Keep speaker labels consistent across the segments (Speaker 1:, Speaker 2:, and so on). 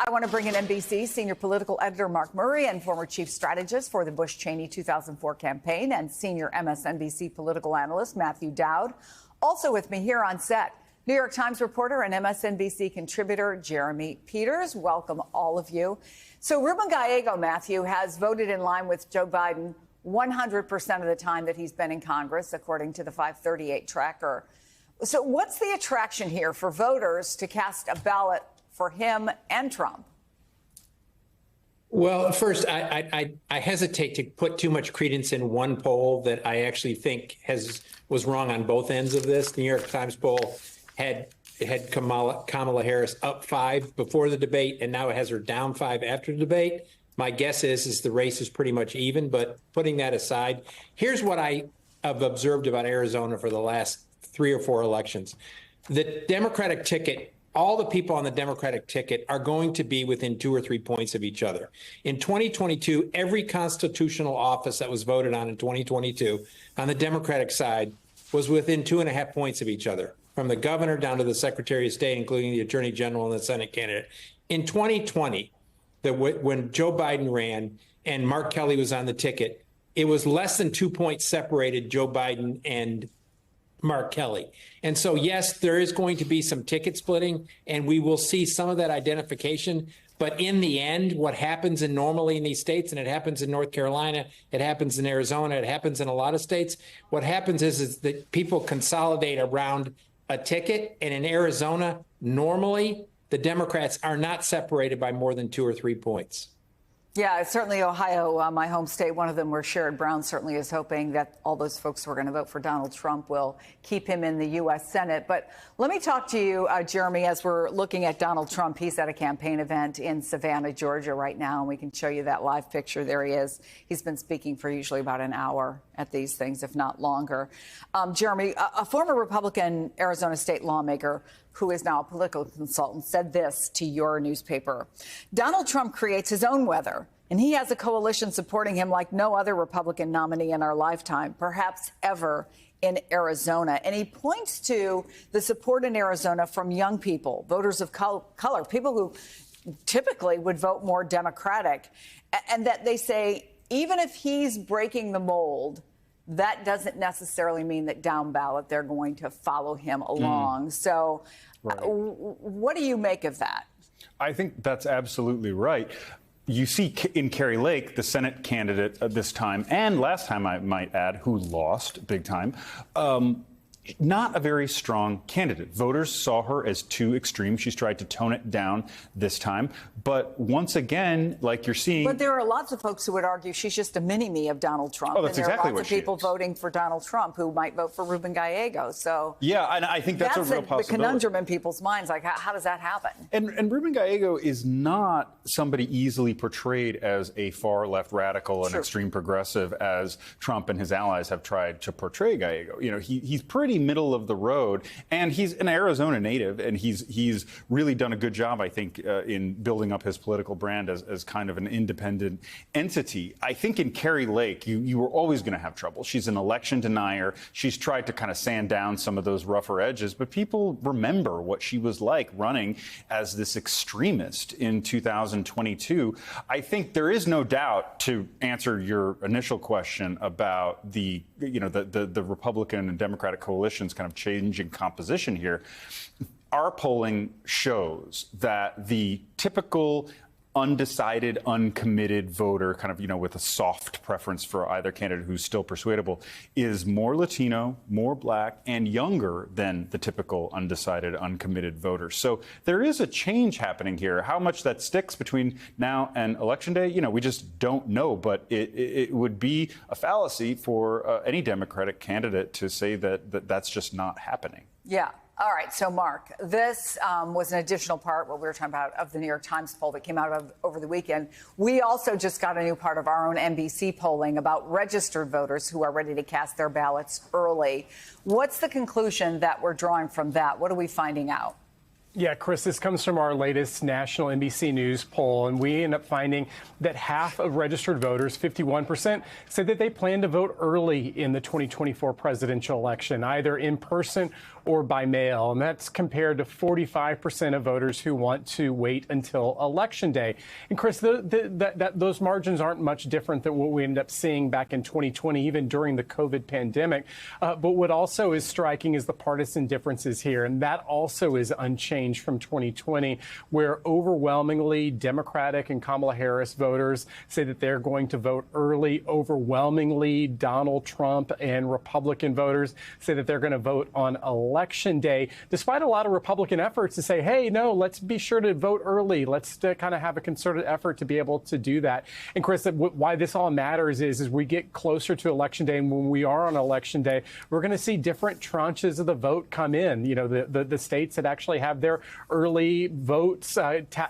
Speaker 1: I want to bring in NBC senior political editor Mark Murray and former chief strategist for the Bush-Cheney 2004 campaign and senior MSNBC political analyst Matthew Dowd. Also with me here on set, New York Times reporter and MSNBC contributor Jeremy Peters. Welcome, all of you. So Ruben Gallego, Matthew, has voted in line with Joe Biden 100% of the time that he's been in Congress, according to the 538 tracker. So what's the attraction here for voters to cast a ballot for him and Trump?
Speaker 2: Well, first, I hesitate to put too much credence in one poll that I actually think was wrong on both ends of this. The New York Times poll had Kamala Harris up 5 before the debate, and now it has her down 5 after the debate. My guess is the race is pretty much even. But putting that aside, here's what I have observed about Arizona for the last 3 or 4 elections. The Democratic ticket, all the people on the Democratic ticket are going to be within 2 or 3 points of each other. In 2022, every constitutional office that was voted on in 2022 on the Democratic side was within 2.5 points of each other, from the governor down to the Secretary of State, including the Attorney General and the Senate candidate. In 2020, when Joe Biden ran and Mark Kelly was on the ticket, it was less than 2 points separated Joe Biden and Mark Kelly. And so, yes, there is going to be some ticket splitting, and we will see some of that identification. But in the end, what happens normally in these states, and it happens in North Carolina, it happens in Arizona, it happens in a lot of states, what happens is that people consolidate around a ticket. And in Arizona, normally the Democrats are not separated by more than 2 or 3 points.
Speaker 1: Yeah, certainly Ohio, my home state, one of them where Sherrod Brown certainly is hoping that all those folks who are going to vote for Donald Trump will keep him in the U.S. Senate. But let me talk to you, Jeremy, as we're looking at Donald Trump. He's at a campaign event in Savannah, Georgia right now, and we can show you that live picture. There he is. He's been speaking for usually about an hour at these things, if not longer. Jeremy, a former Republican Arizona state lawmaker who is now a political consultant, said this to your newspaper. Donald Trump creates his own weather, and he has a coalition supporting him like no other Republican nominee in our lifetime, perhaps ever in Arizona. And he points to the support in Arizona from young people, voters of color, people who typically would vote more Democratic, and that they say, even if he's breaking the mold, that doesn't necessarily mean that down ballot they're going to follow him along. So right. What do you make of that?
Speaker 3: I think that's absolutely right. You see in Kari Lake, the Senate candidate this time, and last time I might add, who lost big time, not a very strong candidate. Voters saw her as too extreme. She's tried to tone it down this time. But once again, like you're seeing...
Speaker 1: But there are lots of folks who would argue she's just a mini-me of Donald Trump.
Speaker 3: Oh, that's exactly what she is.
Speaker 1: And there are lots of people voting for Donald Trump who might vote for Ruben Gallego. So
Speaker 3: yeah, and I think that's a real possibility.
Speaker 1: The conundrum in people's minds, like, how does that happen?
Speaker 3: And Ruben Gallego is not somebody easily portrayed as a far-left radical and extreme progressive as Trump and his allies have tried to portray Gallego. You know, he's pretty middle of the road, and he's an Arizona native, and he's really done a good job, I think, in building up his political brand as kind of an independent entity. I think in Kari Lake, you were always going to have trouble. She's an election denier. She's tried to kind of sand down some of those rougher edges, but people remember what she was like running as this extremist in 2022. I think there is no doubt, to answer your initial question about the Republican and Democratic coalitions kind of changing composition here, our polling shows that the typical undecided, uncommitted voter, kind of, with a soft preference for either candidate who's still persuadable, is more Latino, more black, and younger than the typical undecided, uncommitted voter. So there is a change happening here. How much that sticks between now and Election Day, we just don't know. But it would be a fallacy for any Democratic candidate to say that that's just not happening.
Speaker 1: Yeah. All right. So, Mark, this was an additional part, what we were talking about, of the New York Times poll that came out over the weekend. We also just got a new part of our own NBC polling about registered voters who are ready to cast their ballots early. What's the conclusion that we're drawing from that? What are we finding out?
Speaker 4: Yeah, Chris, this comes from our latest national NBC News poll, and we end up finding that half of registered voters, 51%, said that they plan to vote early in the 2024 presidential election, either in person or by mail. And that's compared to 45% of voters who want to wait until Election Day. And Chris, those margins aren't much different than what we ended up seeing back in 2020, even during the COVID pandemic. But what also is striking is the partisan differences here, and that also is unchanged from 2020, where overwhelmingly Democratic and Kamala Harris voters say that they're going to vote early. Overwhelmingly, Donald Trump and Republican voters say that they're going to vote on Election Day, despite a lot of Republican efforts to say, hey, no, let's be sure to vote early. Let's kind of have a concerted effort to be able to do that. And Chris, why this all matters is we get closer to Election Day, and when we are on Election Day, we're going to see different tranches of the vote come in. You know, the states that actually have their early votes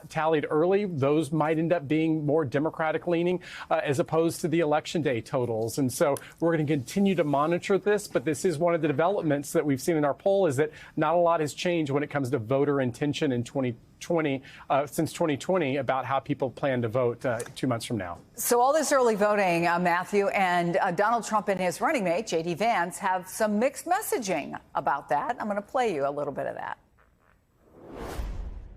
Speaker 4: tallied early, those might end up being more Democratic leaning as opposed to the Election Day totals. And so we're going to continue to monitor this, but this is one of the developments that we've seen in our poll, is that not a lot has changed when it comes to voter intention in 2020 since 2020 about how people plan to vote 2 months from now.
Speaker 1: So all this early voting, Matthew, and Donald Trump and his running mate, J.D. Vance, have some mixed messaging about that. I'm going to play you a little bit of that.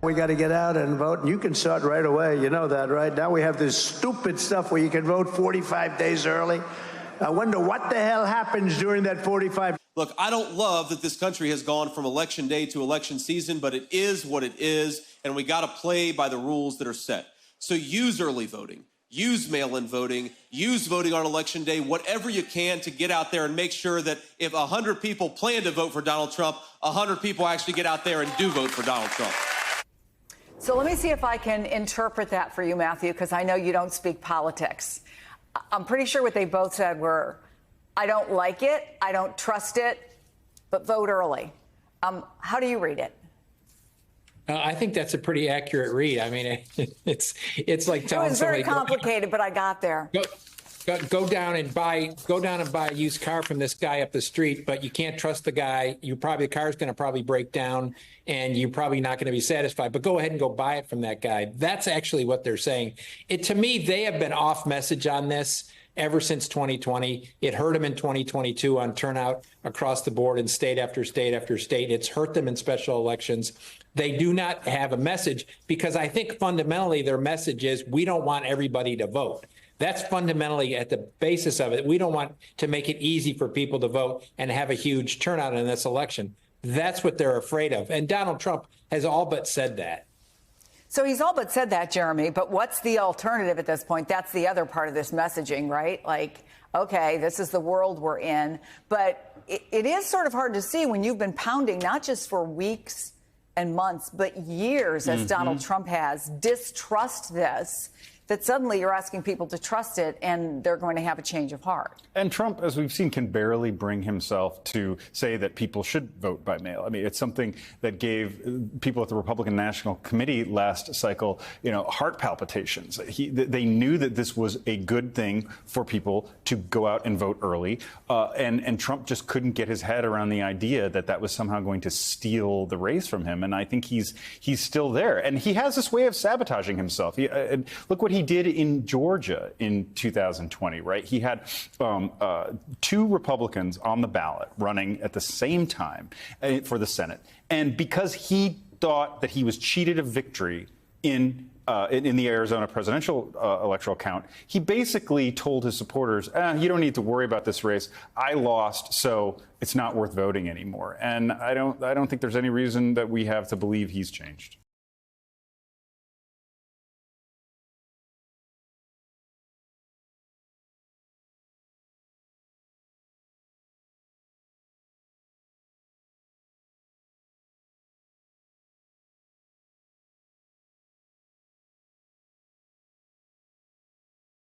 Speaker 5: We got to get out and vote, and you can start right away. You know that, right? Now we have this stupid stuff where you can vote 45 days early. I wonder what the hell happens during that 45.
Speaker 6: Look, I don't love that this country has gone from election day to election season, but it is what it is, and we got to play by the rules that are set. So use early voting, use mail-in voting, use voting on election day, whatever you can to get out there and make sure that if 100 people plan to vote for Donald Trump, 100 people actually get out there and do vote for Donald Trump.
Speaker 1: So let me see if I can interpret that for you, Matthew, because I know you don't speak politics. I'm pretty sure what they both said were, I don't like it, I don't trust it, but vote early. How do you read it?
Speaker 2: I think that's a pretty accurate read. I mean, it's like telling somebody.
Speaker 1: It was very complicated, but I got there.
Speaker 2: Go down and buy a used car from this guy up the street, but you can't trust the guy. The car's going to probably break down, and you're probably not going to be satisfied. But go ahead and go buy it from that guy. That's actually what they're saying. To me, they have been off message on this ever since 2020. It hurt them in 2022 on turnout across the board in state after state after state. It's hurt them in special elections. They do not have a message because I think fundamentally their message is we don't want everybody to vote. That's fundamentally at the basis of it. We don't want to make it easy for people to vote and have a huge turnout in this election. That's what they're afraid of. And Donald Trump has all but said that.
Speaker 1: So he's all but said that, Jeremy. But what's the alternative at this point? That's the other part of this messaging, right? Like, OK, this is the world we're in. But it is sort of hard to see when you've been pounding not just for weeks and months, but years, as Donald Trump has, distrust this, that suddenly you're asking people to trust it and they're going to have a change of heart.
Speaker 3: And Trump, as we've seen, can barely bring himself to say that people should vote by mail. I mean, it's something that gave people at the Republican National Committee last cycle, heart palpitations. They knew that this was a good thing for people to go out and vote early. And Trump just couldn't get his head around the idea that that was somehow going to steal the race from him. And I think he's still there. And he has this way of sabotaging himself. Look what he did in Georgia in 2020, right? He had two Republicans on the ballot running at the same time for the Senate. And because he thought that he was cheated of victory in the Arizona presidential electoral count, he basically told his supporters, you don't need to worry about this race. I lost, so it's not worth voting anymore. And I don't think there's any reason that we have to believe he's changed.